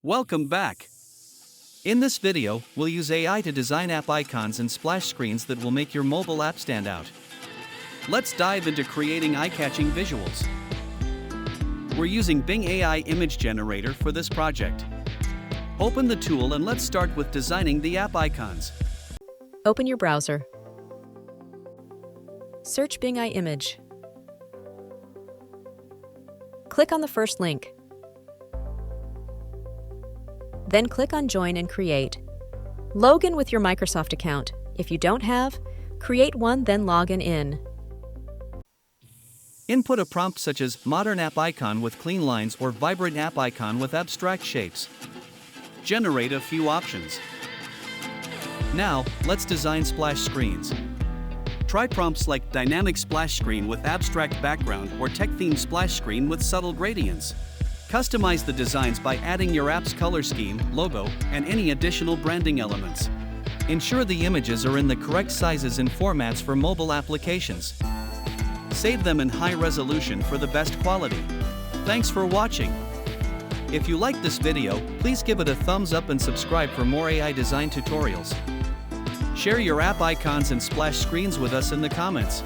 Welcome back. In this video, we'll use AI to design app icons and splash screens that will make your mobile app stand out. Let's dive into creating eye-catching visuals. We're using Bing AI Image Generator for this project. Open the tool and let's start with designing the app icons. Open your browser. Search Bing AI Image. Click on the first link. Then click on Join and Create. Log in with your Microsoft account. If you don't have, create one, then log in. Input a prompt such as Modern App Icon with Clean Lines or Vibrant App Icon with Abstract Shapes. Generate a few options. Now, let's design splash screens. Try prompts like Dynamic Splash Screen with Abstract Background or Tech-Themed Splash Screen with Subtle Gradients. Customize the designs by adding your app's color scheme, logo, and any additional branding elements. Ensure the images are in the correct sizes and formats for mobile applications. Save them in high resolution for the best quality. Thanks for watching. If you liked this video, please give it a thumbs up and subscribe for more AI design tutorials. Share your app icons and splash screens with us in the comments.